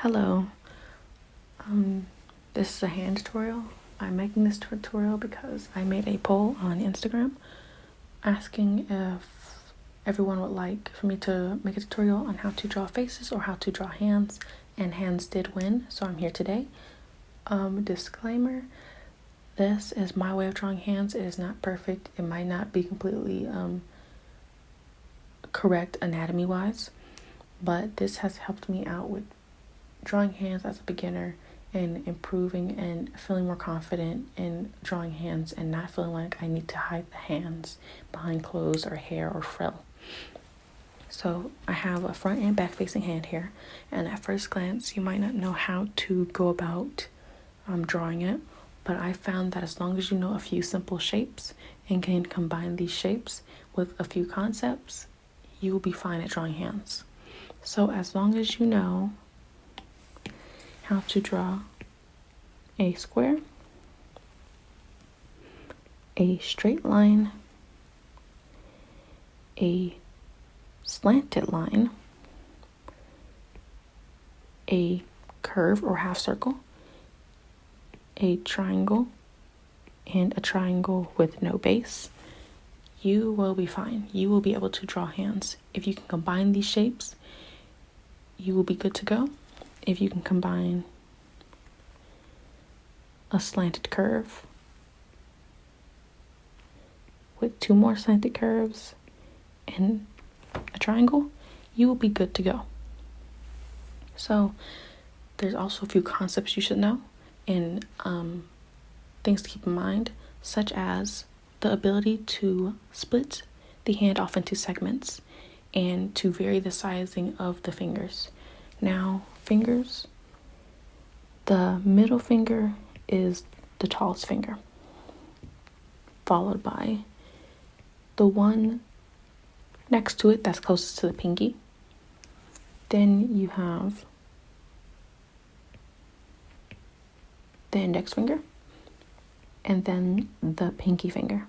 Hello, this is a hand tutorial. I'm making this tutorial because I made a poll on Instagram asking if everyone would like for me to make a tutorial on how to draw faces or how to draw hands, and hands did win, so I'm here today. Disclaimer, this is my way of drawing hands. It is not perfect. It might not be completely correct anatomy wise, but this has helped me out with drawing hands as a beginner and improving and feeling more confident in drawing hands and not feeling like I need to hide the hands behind clothes or hair or frill. So I have a front and back facing hand here, and at first glance you might not know how to go about drawing it, but I found that as long as you know a few simple shapes and can combine these shapes with a few concepts, you will be fine at drawing hands. So as long as you know how to draw a square, a straight line, a slanted line, a curve or half circle, a triangle, and a triangle with no base, you will be fine. You will be able to draw hands. If you can combine these shapes, you will be good to go. If you can combine a slanted curve with two more slanted curves and a triangle, you will be good to go. So there's also a few concepts you should know and things to keep in mind, such as the ability to split the hand off into segments and to vary the sizing of the fingers. Now, fingers, the middle finger is the tallest finger, followed by the one next to it that's closest to the pinky. Then you have the index finger, and then the pinky finger.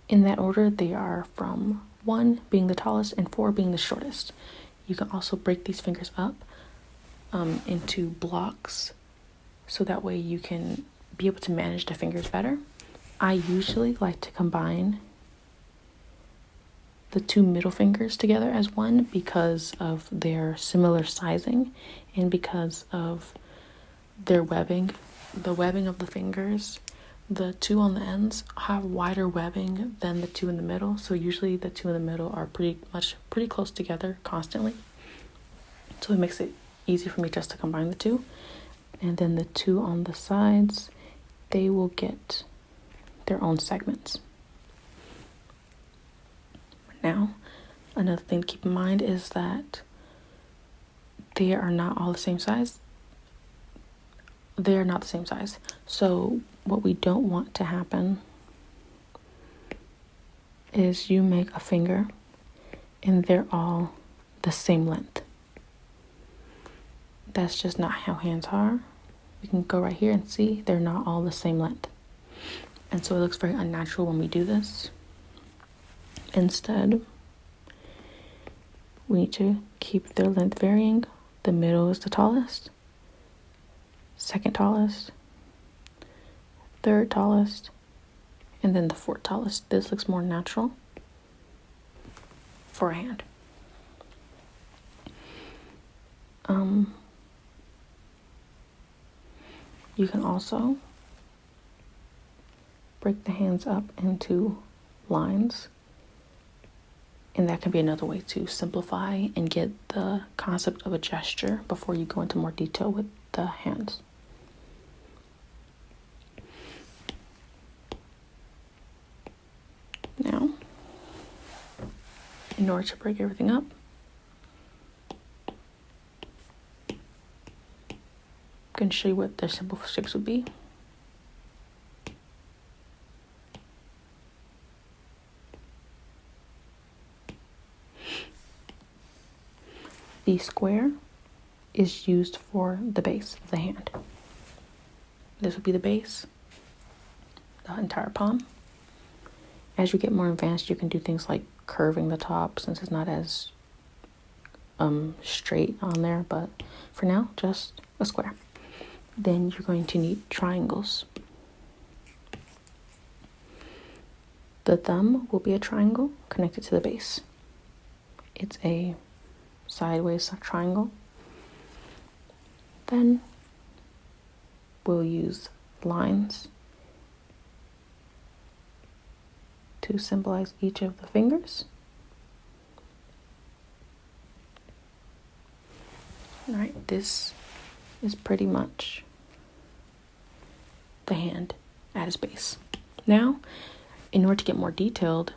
In that order, they are from 1 being the tallest and 4 being the shortest. You can also break these fingers up into blocks, so that way you can be able to manage the fingers better. I usually like to combine the two middle fingers together as one because of their similar sizing and because of their webbing. The webbing of the fingers, the two on the ends have wider webbing than the two in the middle, so usually the two in the middle are pretty close together constantly, so it makes it easy for me just to combine the two. And then the two on the sides, they will get their own segments. Now, another thing to keep in mind is that they are not all the same size. They are not the same size. So what we don't want to happen is you make a finger and they're all the same length. That's just not how hands are. We can go right here and see they're not all the same length. And so it looks very unnatural when we do this. Instead, we need to keep their length varying. The middle is the tallest, second tallest, third tallest, and then the fourth tallest. This looks more natural for a hand. You can also break the hands up into lines, and that can be another way to simplify and get the concept of a gesture before you go into more detail with the hands. Now, in order to break everything up, I can show you what their simple shapes would be. The square is used for the base of the hand. This would be the base, the entire palm. As you get more advanced, you can do things like curving the top, since it's not as straight on there, but for now, just a square. Then you're going to need triangles. The thumb will be a triangle connected to the base. It's a sideways triangle. Then we'll use lines to symbolize each of the fingers. All right, this is pretty much the hand at its base. Now, in order to get more detailed,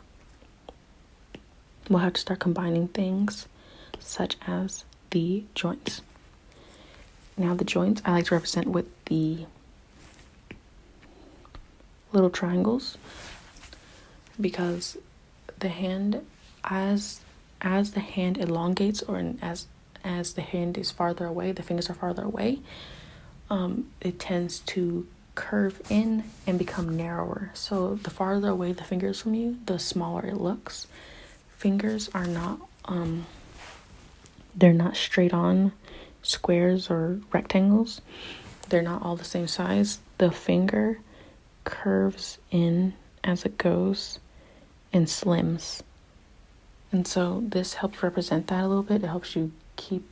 we'll have to start combining things such as the joints. Now the joints I like to represent with the little triangles, because the hand, as the hand elongates, or as the hand is farther away, the fingers are farther away, it tends to curve in and become narrower. So the farther away the fingers from you, the smaller it looks. Fingers are not they're not straight on squares or rectangles. They're not all the same size. The finger curves in as it goes and slims. And so this helps represent that a little bit. It helps you keep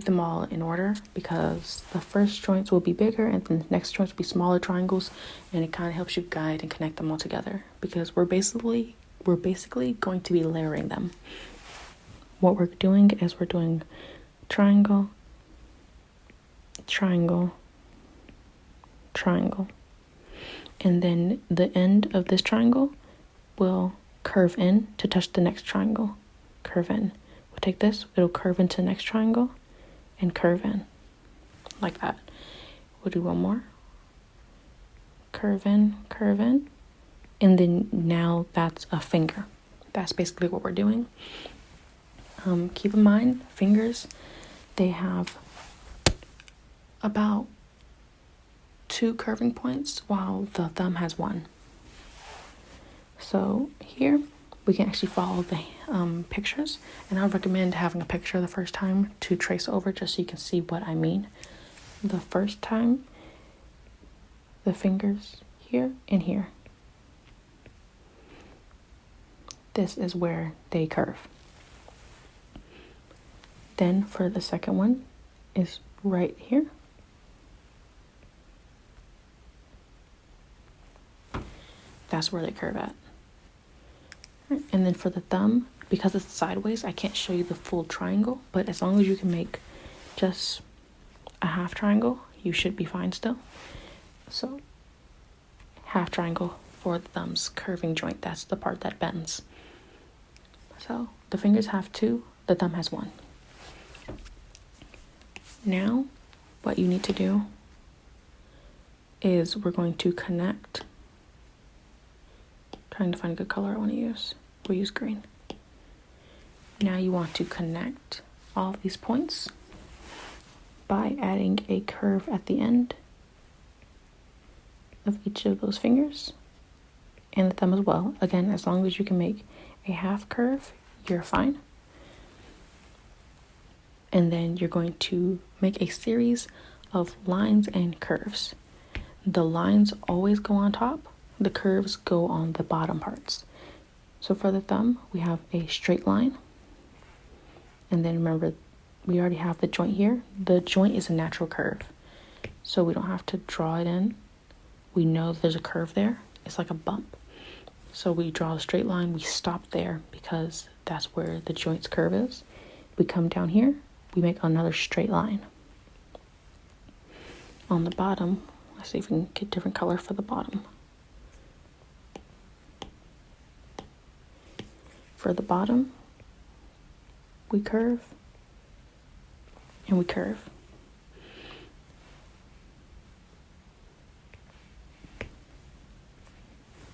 them all in order, because the first joints will be bigger and then the next joints will be smaller triangles, and it kind of helps you guide and connect them all together, because we're basically going to be layering them. What we're doing is we're doing triangle, triangle, triangle, and then the end of this triangle will curve in to touch the next triangle. Curve in. We'll take this, it'll curve into the next triangle and curve in like that. We'll do one more. Curve in, and then now that's a finger. That's basically what we're doing. Keep in mind, fingers, they have about 2 curving points, while the thumb has 1. So here we can actually follow the pictures, and I would recommend having a picture the first time to trace over, just so you can see what I mean. The first time, the fingers here and here. This is where they curve. Then for the second one is right here. That's where they curve at. And then for the thumb, because it's sideways, I can't show you the full triangle, but as long as you can make just a half triangle, you should be fine still. So half triangle for the thumb's curving joint, that's the part that bends. So the fingers have 2, the thumb has 1. Now what you need to do is we're going to connect. Trying to find a good color I want to use. We'll use green. Now you want to connect all of these points by adding a curve at the end of each of those fingers and the thumb as well. Again, as long as you can make a half curve, you're fine. And then you're going to make a series of lines and curves. The lines always go on top. The curves go on the bottom parts. So for the thumb, we have a straight line. And then remember, we already have the joint here. The joint is a natural curve, so we don't have to draw it in. We know there's a curve there. It's like a bump. So we draw a straight line. We stop there because that's where the joint's curve is. We come down here. We make another straight line. On the bottom, let's see if we can get different color for the bottom. For the bottom, we curve and we curve.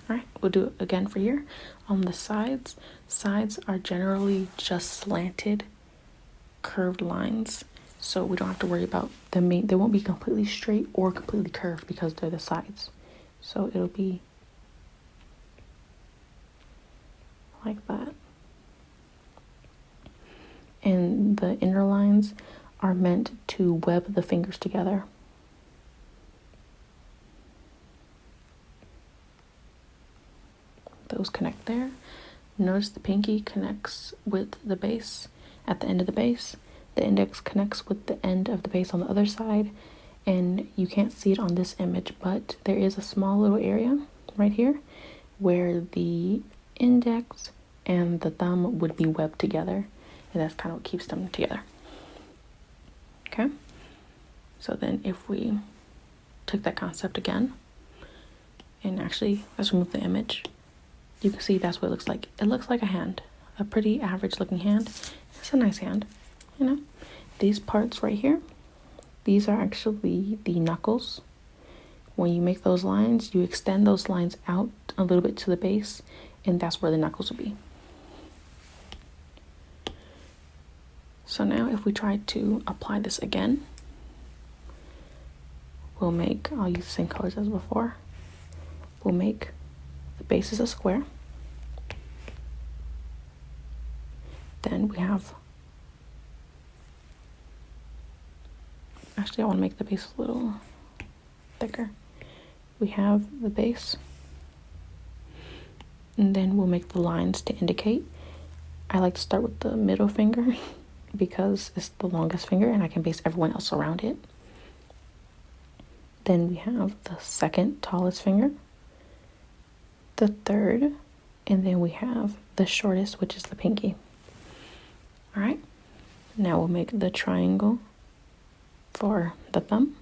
All right, we'll do it again for here. On the sides are generally just slanted, curved lines, so we don't have to worry about them. They won't be completely straight or completely curved because they're the sides. So it'll be like that. and the inner lines are meant to web the fingers together. Those connect there. Notice the pinky connects with the base at the end of the base. The index connects with the end of the base on the other side. And you can't see it on this image, but there is a small little area right here where the index and the thumb would be webbed together. And that's kind of what keeps them together. Okay? So then if we took that concept again, and actually, let's remove the image. You can see that's what it looks like. It looks like a hand, a pretty average looking hand. It's a nice hand, you know. These parts right here, these are actually the knuckles. When you make those lines, you extend those lines out a little bit to the base, and that's where the knuckles will be. So now if we try to apply this again, I'll use the same colors as before. We'll make the base is a square. Then we have, actually I want to make the base a little thicker. We have the base, and then we'll make the lines to indicate. I like to start with the middle finger because it's the longest finger and I can base everyone else around it. Then we have the second tallest finger, the third, and then we have the shortest, which is the pinky. All right, now we'll make the triangle for the thumb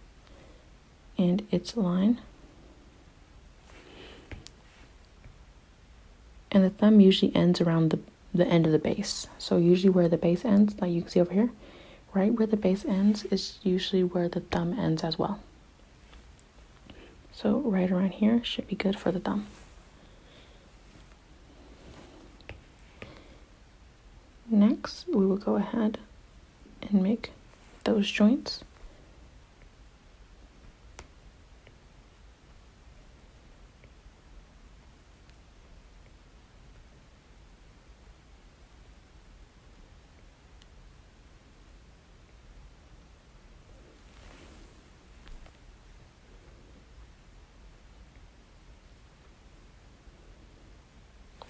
and its line. And the thumb usually ends around the end of the base. So usually where the base ends, like you can see over here, right where the base ends is usually where the thumb ends as well. So right around here should be good for the thumb. Next, we will go ahead and make those joints.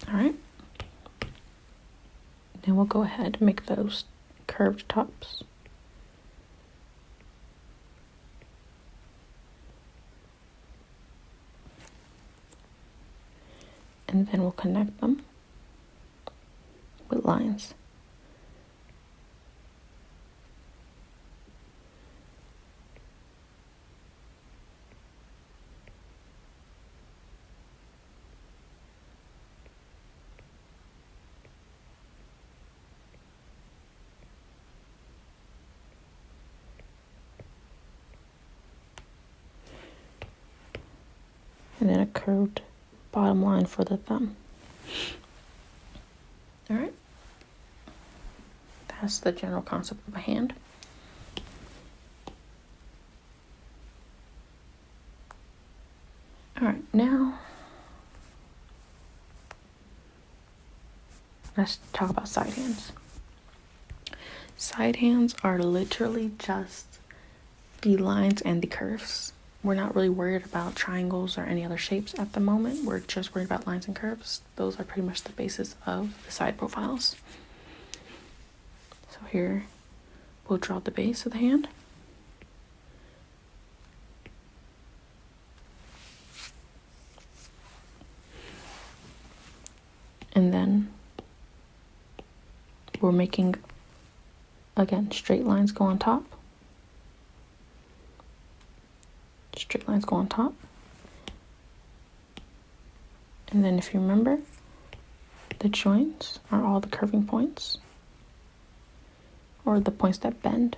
All right. Then we'll go ahead and make those curved tops. And then we'll connect them with lines. And then a curved bottom line for the thumb. All right. That's the general concept of a hand. All right, now let's talk about side hands. Side hands are literally just the lines and the curves. We're not really worried about triangles or any other shapes at the moment. We're just worried about lines and curves. Those are pretty much the basis of the side profiles. So here, we'll draw the base of the hand. And then we're making, again, straight lines go on top. Straight lines go on top. And then if you remember, the joints are all the curving points, or the points that bend.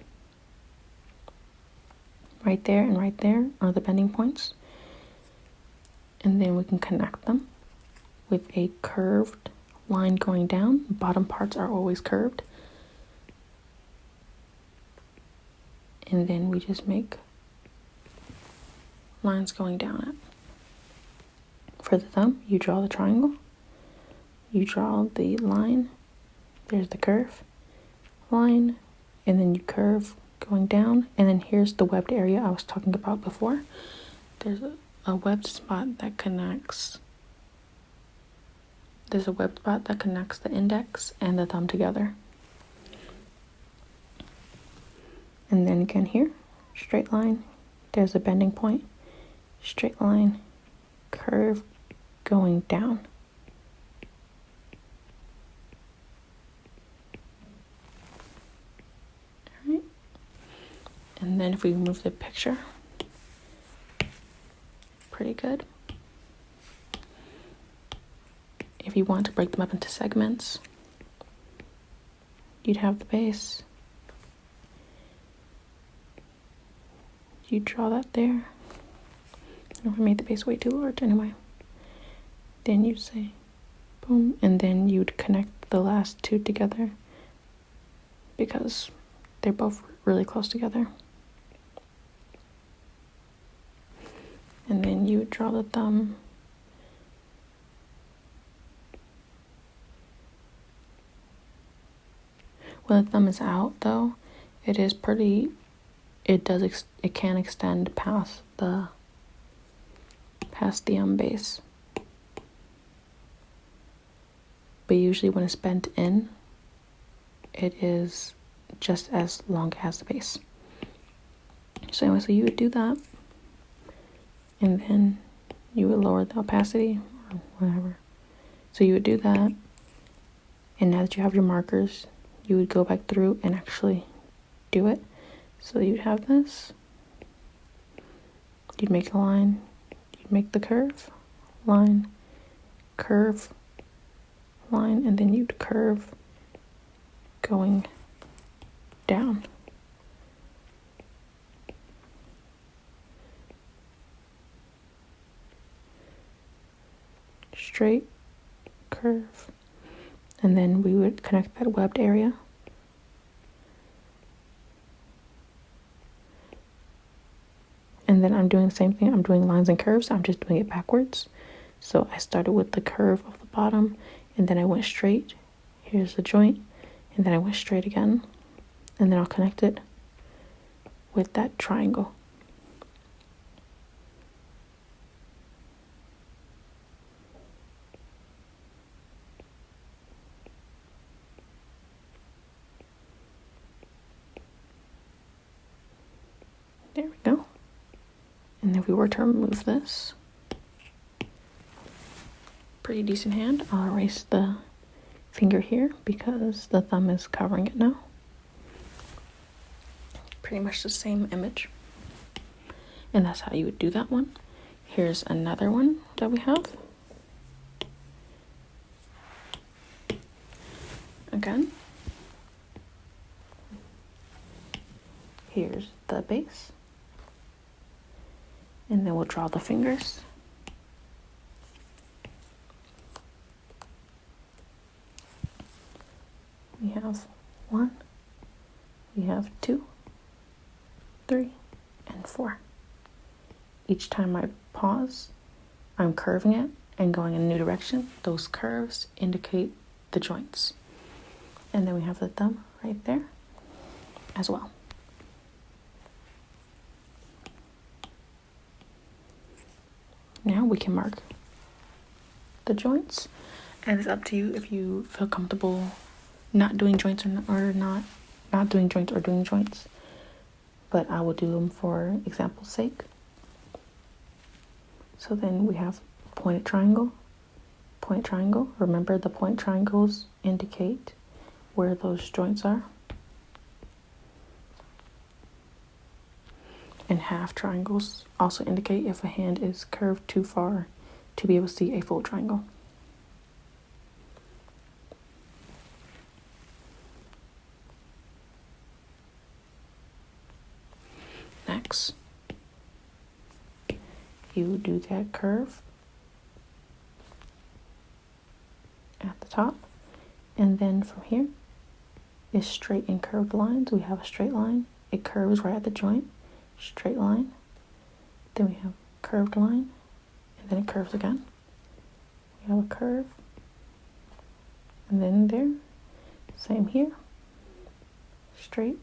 Right there and right there are the bending points. And then we can connect them with a curved line going down. The bottom parts are always curved. And then we just make lines going down it. For the thumb, you draw the triangle, you draw the line, there's the curve, line, and then you curve going down, and then here's the webbed area I was talking about before. There's a webbed spot that connects. There's a webbed spot that connects the index and the thumb together. And then again here, straight line, there's a bending point, straight line, curve going down. All right. And then if we move the picture, pretty good. If you want to break them up into segments, you'd have the base. You draw that there. I made the base way too large anyway. Then you say boom, and then you'd connect the last two together because they're both really close together. And then you would draw the thumb. When the thumb is out though, it is pretty, it can extend past the base. But usually when it's bent in, it is just as long as the base. So anyway, so you would do that, and then you would lower the opacity or whatever. So you would do that, and now that you have your markers, you would go back through and actually do it. So you'd have this, you'd make a line, you'd make the curve, line, curve, line, and then you'd curve going down. Straight, curve, and then we would connect that webbed area. And then I'm doing the same thing. I'm doing lines and curves. I'm just doing it backwards. So I started with the curve of the bottom, and then I went straight. Here's the joint, and then I went straight again. And then I'll connect it with that triangle. There we go. And if we were to remove this, pretty decent hand. I'll erase the finger here because the thumb is covering it now. Pretty much the same image. And that's how you would do that one. Here's another one that we have. Again. Here's the base. And then we'll draw the fingers. We have 1, we have 2, 3, and 4. Each time I pause, I'm curving it and going in a new direction. Those curves indicate the joints. And then we have the thumb right there as well. Now we can mark the joints, and it's up to you if you feel comfortable not doing joints or not doing joints or doing joints. But I will do them for example's sake. So then we have pointed triangle, point triangle. Remember, the point triangles indicate where those joints are. And half triangles also indicate if a hand is curved too far to be able to see a full triangle. Next, you do that curve at the top, and then from here is straight and curved lines. We have a straight line, it curves right at the joint, straight line, then we have curved line, and then it curves again. We have a curve, and then there, same here, straight.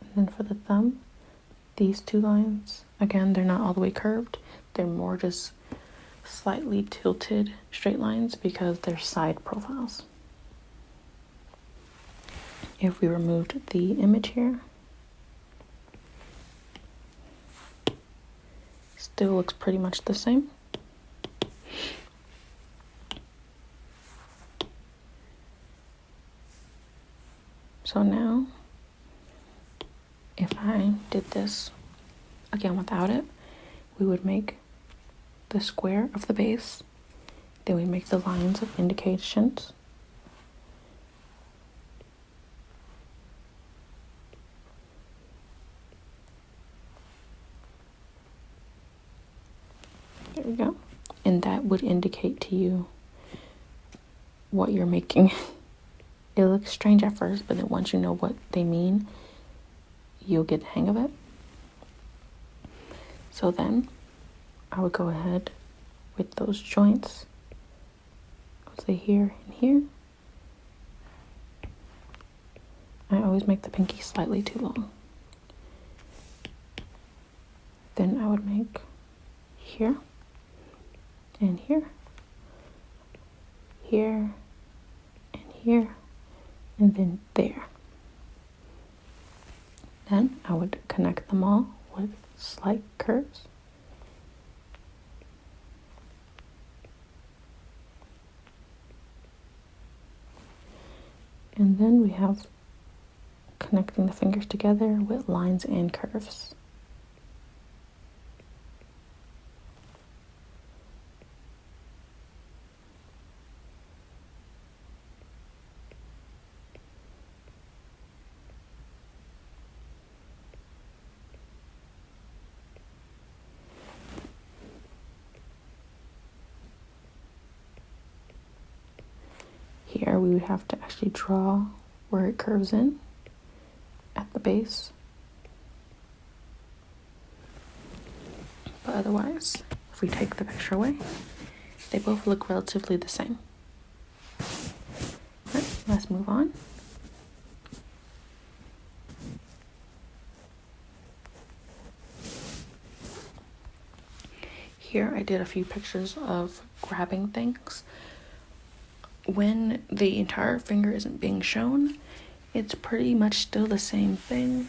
And then for the thumb, these two lines, again, they're not all the way curved. They're more just slightly tilted straight lines because they're side profiles. If we removed the image here, still looks pretty much the same. So now, if I did this again without it, we would make the square of the base, then we make the lines of indications, there we go, and that would indicate to you what you're making. It looks strange at first, but then once you know what they mean, you'll get the hang of it. So then I would go ahead with those joints, I'll say here and here. I always make the pinky slightly too long. Then I would make here and here, here and here, and then there. Then I would connect them all with slight curves. And then we have connecting the fingers together with lines and curves. Here we would have to actually draw where it curves in at the base. But otherwise, if we take the picture away, they both look relatively the same. All right, let's move on. Here I did a few pictures of grabbing things. When the entire finger isn't being shown, it's pretty much still the same thing.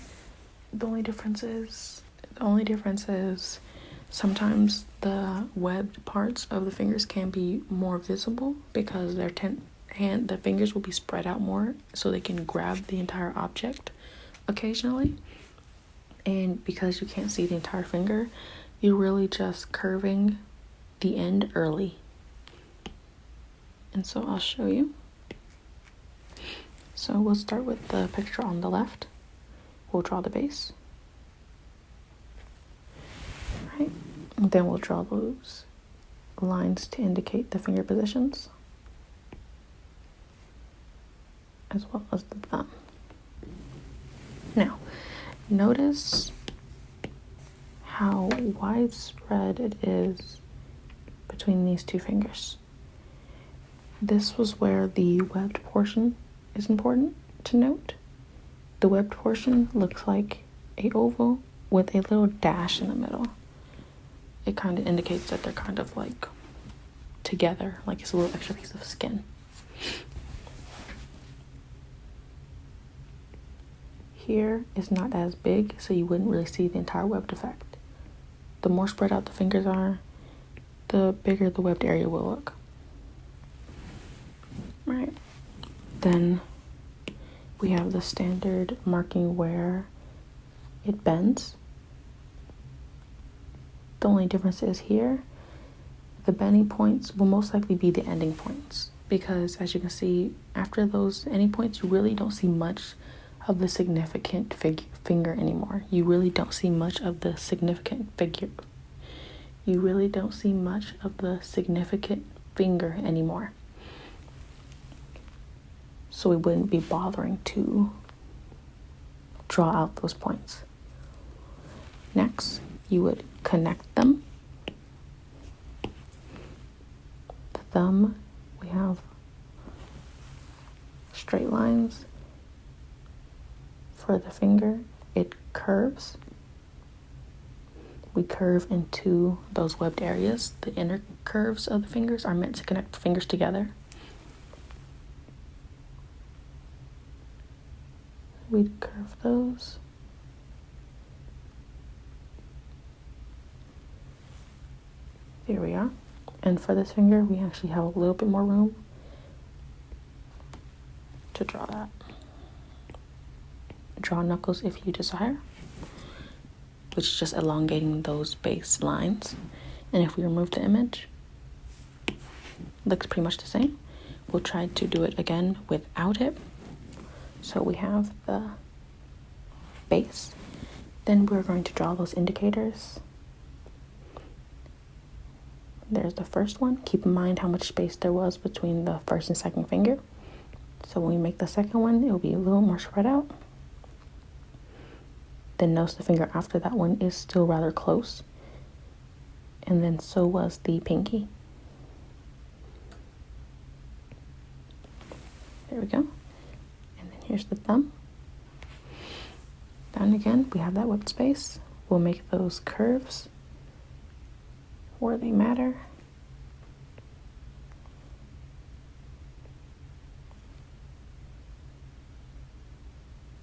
The only difference is sometimes the webbed parts of the fingers can be more visible because the fingers will be spread out more so they can grab the entire object occasionally. And because you can't see the entire finger, you're really just curving the end early. And so I'll show you. So we'll start with the picture on the left. We'll draw the base. Right. And then we'll draw those lines to indicate the finger positions, as well as the thumb. Now, notice how widespread it is between these two fingers. This was where the webbed portion is important to note. The webbed portion looks like an oval with a little dash in the middle. It kind of indicates that they're kind of like together, like it's a little extra piece of skin. Here is not as big, so you wouldn't really see the entire webbed effect. The more spread out the fingers are, the bigger the webbed area will look. Right. Then we have the standard marking where it bends. The only difference is here, the bending points will most likely be the ending points, because as you can see, after those ending points, you really don't see much of the significant finger anymore. You really don't see much of the significant finger anymore. So we wouldn't be bothering to draw out those points. Next, you would connect them. The thumb, we have straight lines. For the finger, it curves. We curve into those webbed areas. The inner curves of the fingers are meant to connect the fingers together. We curve those. There we are. And for this finger, we actually have a little bit more room to draw that. Draw knuckles if you desire, which is just elongating those base lines. And if we remove the image, looks pretty much the same. We'll try to do it again without it. So we have the base. Then we're going to draw those indicators. There's the first one. Keep in mind how much space there was between the first and second finger. So when we make the second one, it'll be a little more spread out. Then notice the finger after that one is still rather close. And then so was the pinky. There we go. And then here's the thumb. Down again, we have that webbed space. We'll make those curves where they matter.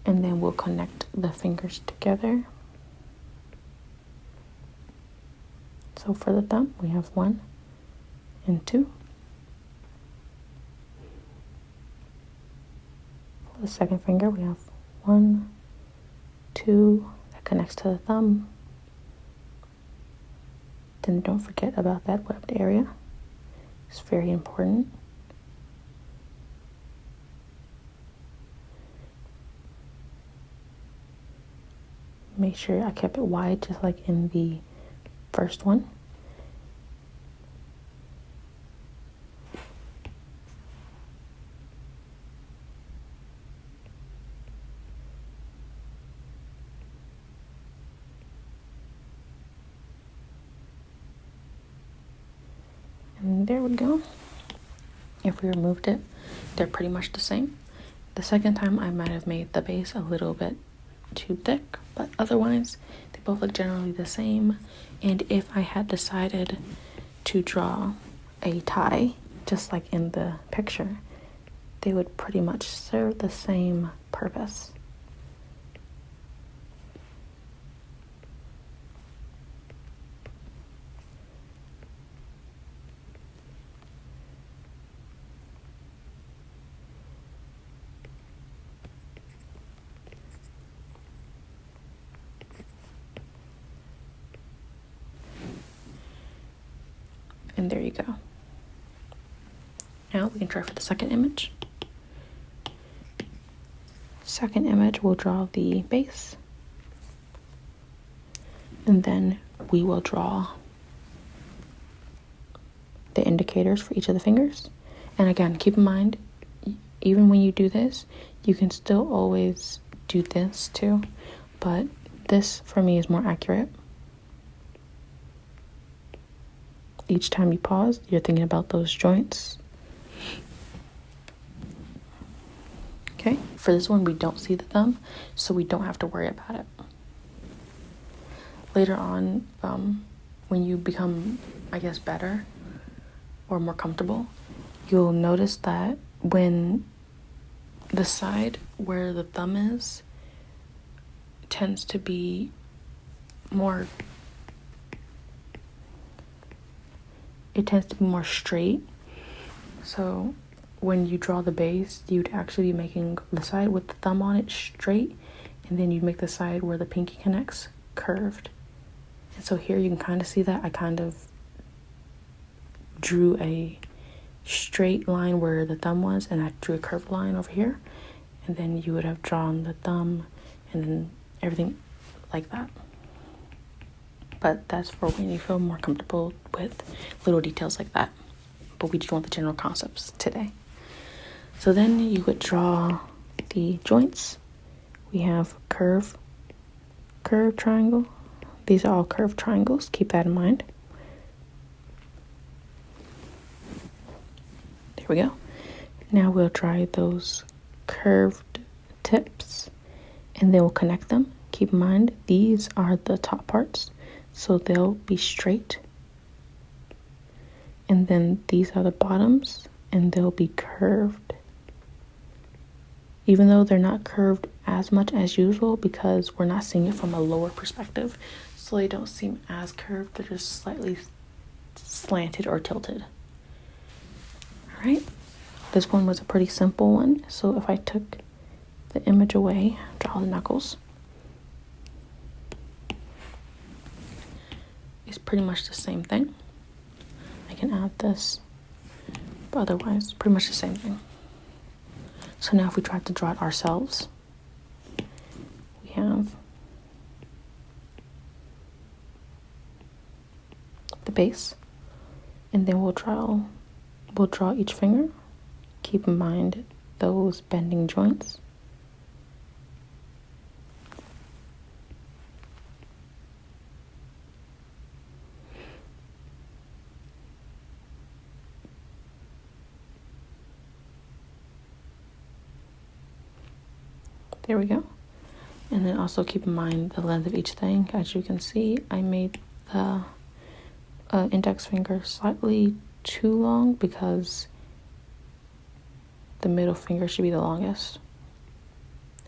And then we'll connect the fingers together. So for the thumb, we have 1 and 2. For the second finger, we have 1, 2, that connects to the thumb. Then don't forget about that webbed area. It's very important. Make sure I kept it wide, just like in the first one. And there we go. If we removed it, they're pretty much the same. The second time I might have made the base a little bit too thick, but otherwise they both look generally the same. And if I had decided to draw a tie, just like in the picture, they would pretty much serve the same purpose. And there you go. Now we can try for the second image. Second image, we'll draw the base. And then we will draw the indicators for each of the fingers. And again, keep in mind, even when you do this, you can still always do this too. But this, for me, is more accurate. Each time you pause, you're thinking about those joints. Okay, for this one, we don't see the thumb, so we don't have to worry about it. Later on, when you become, I guess, better or more comfortable, you'll notice that when the side where the thumb is tends to be more straight. So when you draw the base, you'd actually be making the side with the thumb on it straight, and then you'd make the side where the pinky connects curved. And so here you can kind of see that I kind of drew a straight line where the thumb was, and I drew a curved line over here, and then you would have drawn the thumb and then everything like that. But that's for when you feel more comfortable with little details like that. But we just want the general concepts today. So then you would draw the joints. We have curve triangle. These are all curved triangles. Keep that in mind. There we go. Now we'll try those curved tips, and then we'll connect them. Keep in mind, these are the top parts, so they'll be straight. And then these are the bottoms, and they'll be curved. Even though they're not curved as much as usual because we're not seeing it from a lower perspective, so they don't seem as curved, they're just slightly slanted or tilted. All right, this one was a pretty simple one, so if I took the image away, draw the knuckles, it's pretty much the same thing. I can add this, but otherwise pretty much the same thing. So now if we try to draw it ourselves, we have the base, and then we'll draw each finger. Keep in mind those bending joints. There we go. And then also keep in mind the length of each thing. As you can see, I made the index finger slightly too long because the middle finger should be the longest,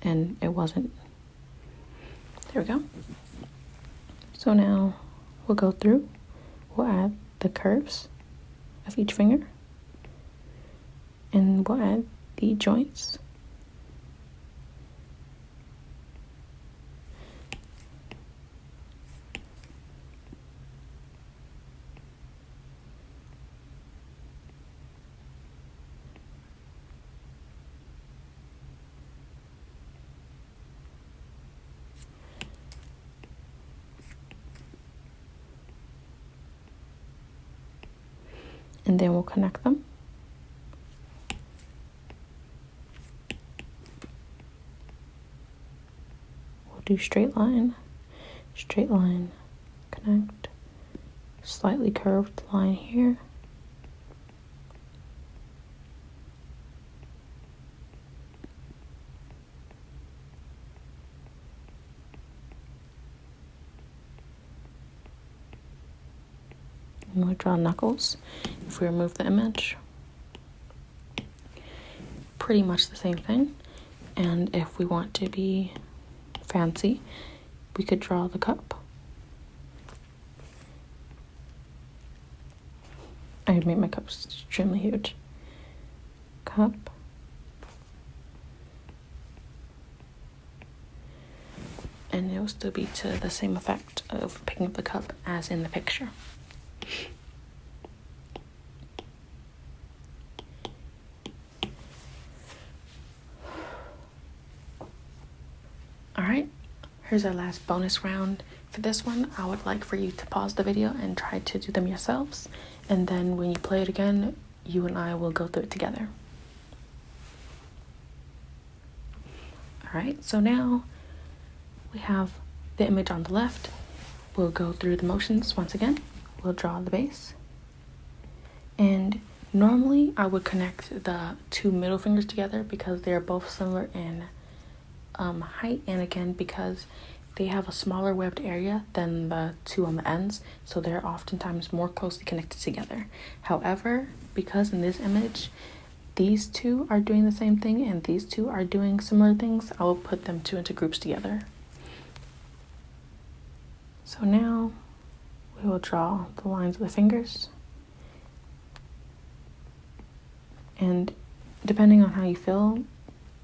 and it wasn't. There we go. So now we'll go through, we'll add the curves of each finger, and we'll add the joints. And then we'll connect them. We'll do straight line, connect, slightly curved line here. And we'll draw knuckles. If we remove the image, pretty much the same thing. And if we want to be fancy, we could draw the cup. I made my cup extremely huge. Cup. And it will still be to the same effect of picking up the cup as in the picture. Alright, here's our last bonus round. For this one, I would like for you to pause the video and try to do them yourselves. And then when you play it again, you and I will go through it together. Alright, so now we have the image on the left. We'll go through the motions once again. We'll draw the base. And normally I would connect the two middle fingers together because they're both similar in height, and again because they have a smaller webbed area than the two on the ends, so they're oftentimes more closely connected together. However, because in this image these two are doing the same thing and these two are doing similar things, I will put them two into groups together. So now we will draw the lines of the fingers, and depending on how you feel,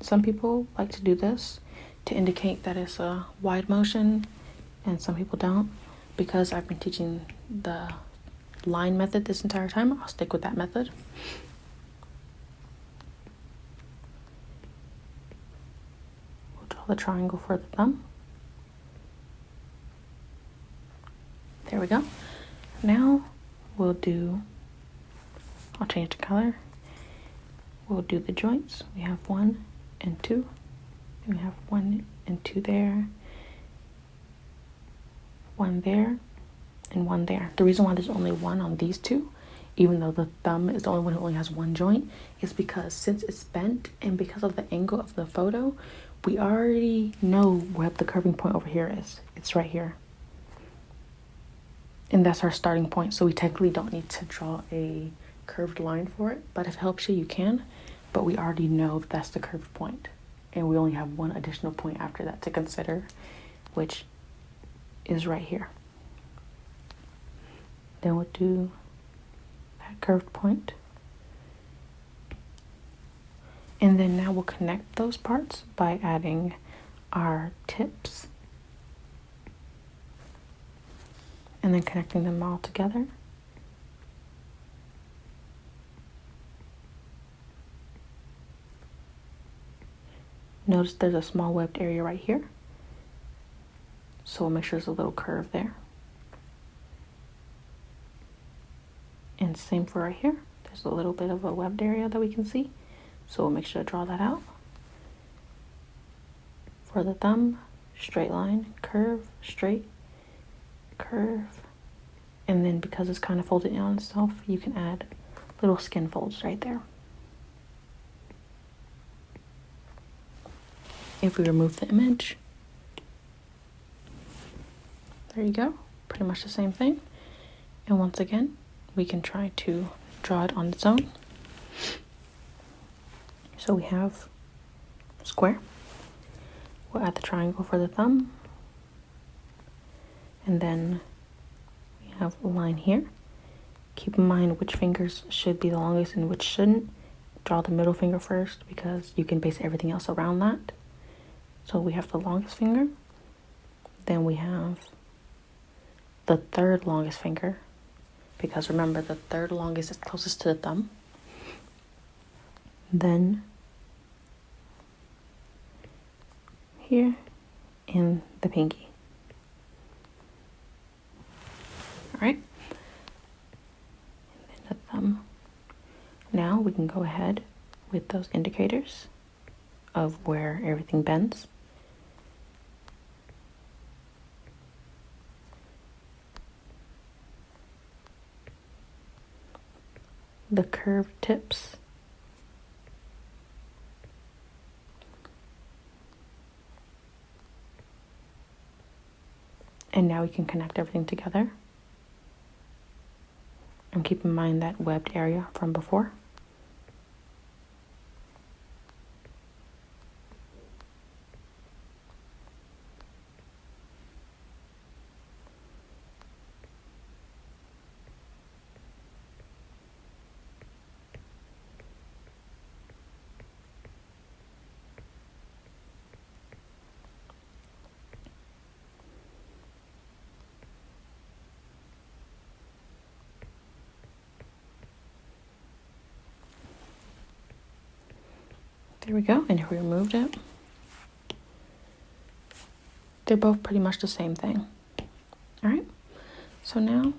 some people like to do this to indicate that it's a wide motion, and some people don't. Because I've been teaching the line method this entire time, I'll stick with that method. We'll draw the triangle for the thumb. There we go. Now I'll change the color. We'll do the joints. We have 1 and 2. And we have 1 and 2 there. 1 there and 1 there. The reason why there's only 1 on these two even though the thumb is the only one who only has one joint, is because since it's bent and because of the angle of the photo, we already know where the curving point over here is. It's right here. And that's our starting point. So we technically don't need to draw a curved line for it, but if it helps you, you can. But we already know that that's the curved point. And we only have one additional point after that to consider, which is right here. Then we'll do that curved point. And then now we'll connect those parts by adding our tips and then connecting them all together. Notice there's a small webbed area right here. So we'll make sure there's a little curve there. And same for right here. There's a little bit of a webbed area that we can see. So we'll make sure to draw that out. For the thumb, straight line, curve, straight, curve. And then because it's kind of folded in on itself, you can add little skin folds right there. If we remove the image, there you go, pretty much the same thing. And once again, we can try to draw it on its own. So we have square. We'll add the triangle for the thumb. And then we have a line here. Keep in mind which fingers should be the longest and which shouldn't. Draw the middle finger first because you can base everything else around that. So we have the longest finger. Then we have the third longest finger, because remember the third longest is closest to the thumb. Then here and the pinky. All right. And then the thumb. Now we can go ahead with those indicators of where everything bends. The curved tips. And now we can connect everything together. And keep in mind that webbed area from before. There we go. And if we removed it, they're both pretty much the same thing. All right. So now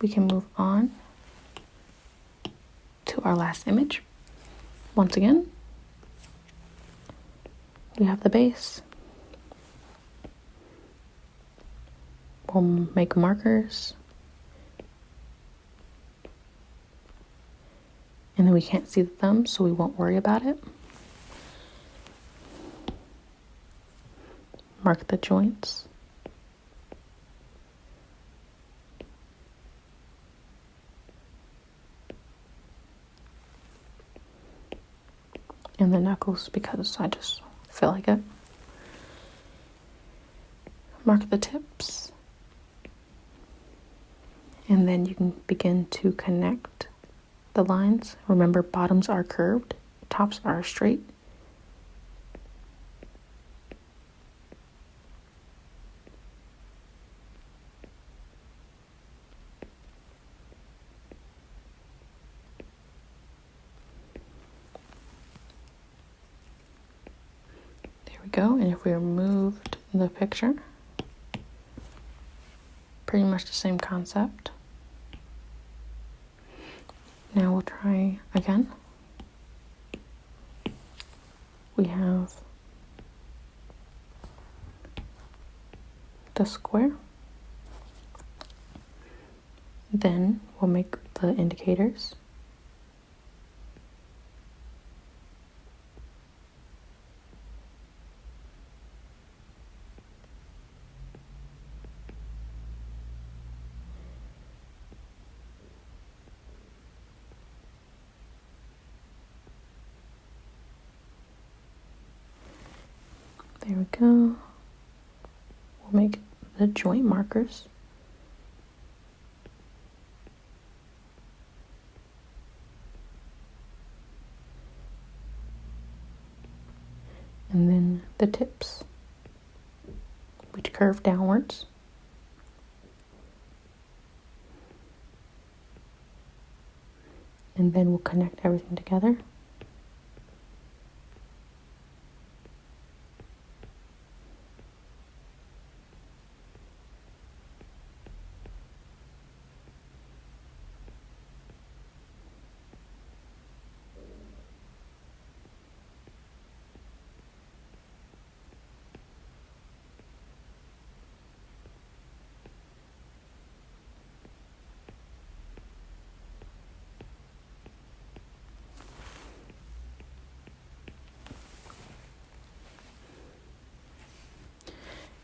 we can move on to our last image. Once again, we have the base. We'll make markers. And then we can't see the thumb, so we won't worry about it. Mark the joints. And the knuckles, because I just feel like it. Mark the tips. And then you can begin to connect the lines. Remember, bottoms are curved, tops are straight. There we go. And if we removed the picture, pretty much the same concept. Now we'll try again. We have the square, Then we'll make the indicators. There we go. We'll make the joint markers. And then the tips, which curve downwards. And then we'll connect everything together.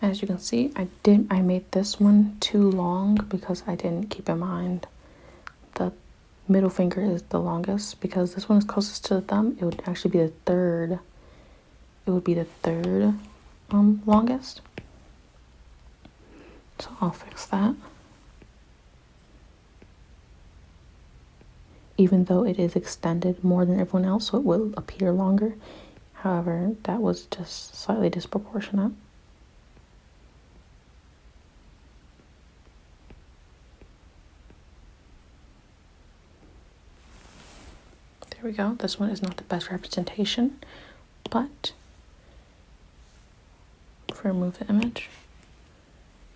As you can see, I made this one too long because I didn't keep in mind the middle finger is the longest, because this one is closest to the thumb. It would actually be the third. It would be the third longest. So I'll fix that. Even though it is extended more than everyone else, so it will appear longer. However, that was just slightly disproportionate. There we go. This one is not the best representation, but if we remove the image,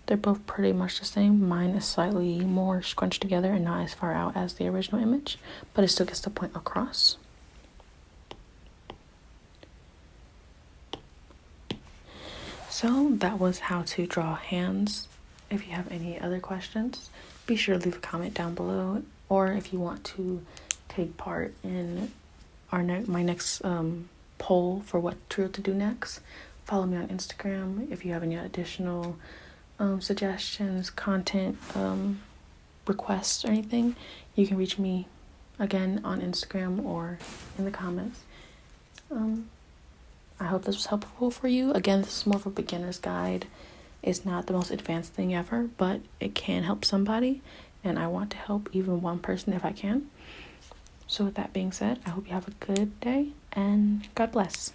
they're both pretty much the same. Mine is slightly more scrunched together and not as far out as the original image, but it still gets the point across. So that was how to draw hands. If you have any other questions, be sure to leave a comment down below, or if you want to take part in my next poll for what tutorial to do next, follow me on Instagram. If you have any additional suggestions, content requests, or anything, you can reach me again on Instagram or in the comments. I hope this was helpful for you. Again, this is more of a beginner's guide. It's not the most advanced thing ever, but it can help somebody, and I want to help even one person if I can. So with that being said, I hope you have a good day, and God bless.